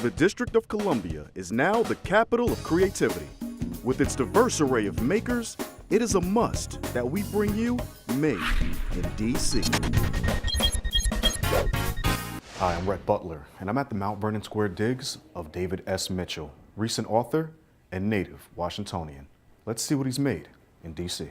The District of Columbia is now the capital of creativity. With its diverse array of makers, it is a must that we bring you Made in DC. Hi, I'm Rhett Butler, and I'm at the Mount Vernon Square digs of David S. Mitchell, recent author and native Washingtonian. Let's see what he's made in DC.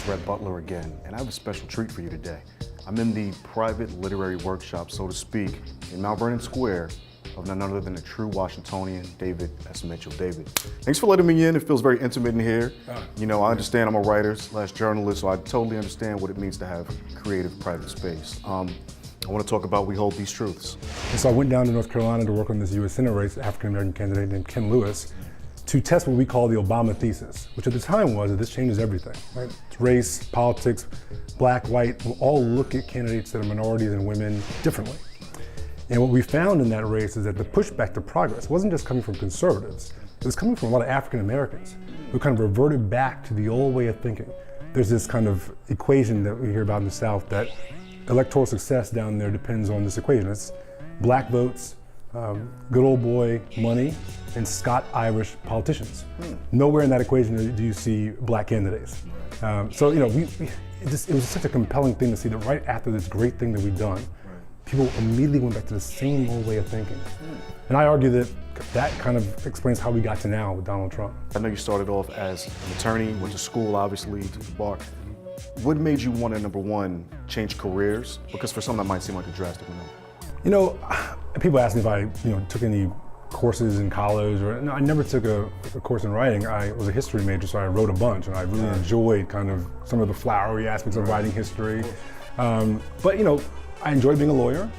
Rhett Butler again, and I have a special treat for you today. I'm in the private literary workshop, so to speak, in Mount Vernon Square of none other than a true Washingtonian, David S. Mitchell. David, thanks for letting me in. It feels very intimate in here. You know, I understand I'm a writer / journalist, so I totally understand what it means to have creative private space. I want to talk about We Hold These Truths. And so I went down to North Carolina to work on this U.S. Senate race, African-American candidate named Ken Lewis, to test what we call the Obama thesis, which at the time was that this changes everything, right? It's race, politics, black, white, we'll all look at candidates that are minorities and women differently. And what we found in that race is that the pushback to progress wasn't just coming from conservatives, it was coming from a lot of African Americans who kind of reverted back to the old way of thinking. There's this kind of equation that we hear about in the South that electoral success down there depends on this equation. It's black votes, good old boy money, and Scot-Irish politicians. Nowhere in that equation do you see black candidates. So you know, it was such a compelling thing to see that right after this great thing that we've done, people immediately went back to the same old way of thinking. And I argue that that kind of explains how we got to now with Donald Trump. I know you started off as an attorney, went to school, obviously, to the bar. What made you want to, number one, change careers? Because for some that might seem like a drastic move. You know, people ask me if I, took any courses in college, or no, I never took a course in writing. I was a history major, so I wrote a bunch, and I really enjoyed kind of some of the flowery aspects of writing history. But I enjoyed being a lawyer,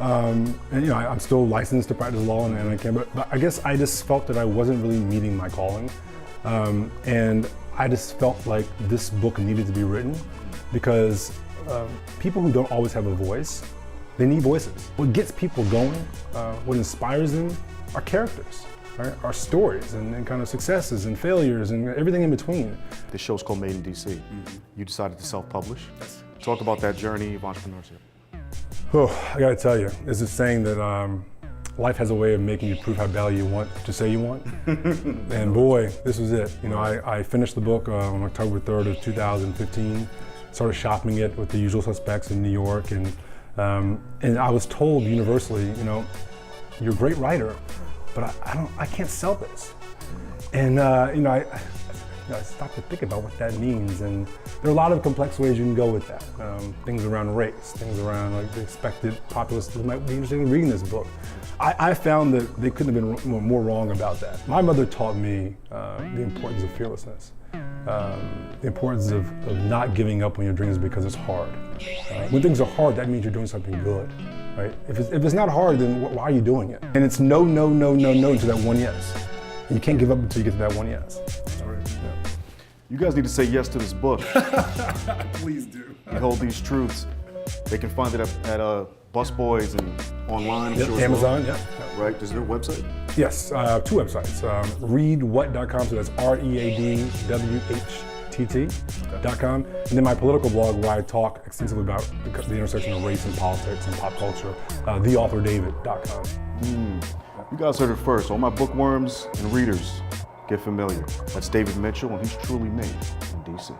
and I'm still licensed to practice law, and I can. But I guess I just felt that I wasn't really meeting my calling, and I just felt like this book needed to be written because people who don't always have a voice, they need voices. What gets people going, what inspires them, are characters, right? Are stories and kind of successes and failures and everything in between. The show's called Made in DC. You decided to self-publish. Yes. Talk about that journey of entrepreneurship. Oh, I gotta tell you, there's this saying that life has a way of making you prove how badly you want to say you want. And boy, this was it. I finished the book on October 3rd of 2015, started shopping it with the usual suspects in New York, and I was told universally, you're a great writer, but I can't sell this. And I stopped to think about what that means, and there are a lot of complex ways you can go with that. Things around race, things around like the expected populace who might be interested in reading this book. I found that they couldn't have been more wrong about that. My mother taught me the importance of fearlessness. The importance of not giving up on your dreams because it's hard. When things are hard, that means you're doing something good, right? If it's not hard, then why are you doing it? And it's no, no, no, no, no until that one yes. And you can't give up until you get to that one yes. Yeah. You guys need to say yes to this book. Please do. We Hold These Truths. They can find it at Busboys and online. I'm sure Amazon, well. Right, is there a website? Yes, two websites. Readwhat.com, so that's READWHTT.com. And then my political blog where I talk extensively about the intersection of race and politics and pop culture, theauthordavid.com. You guys heard it first. All my bookworms and readers, get familiar. That's David Mitchell, and he's truly made in DC.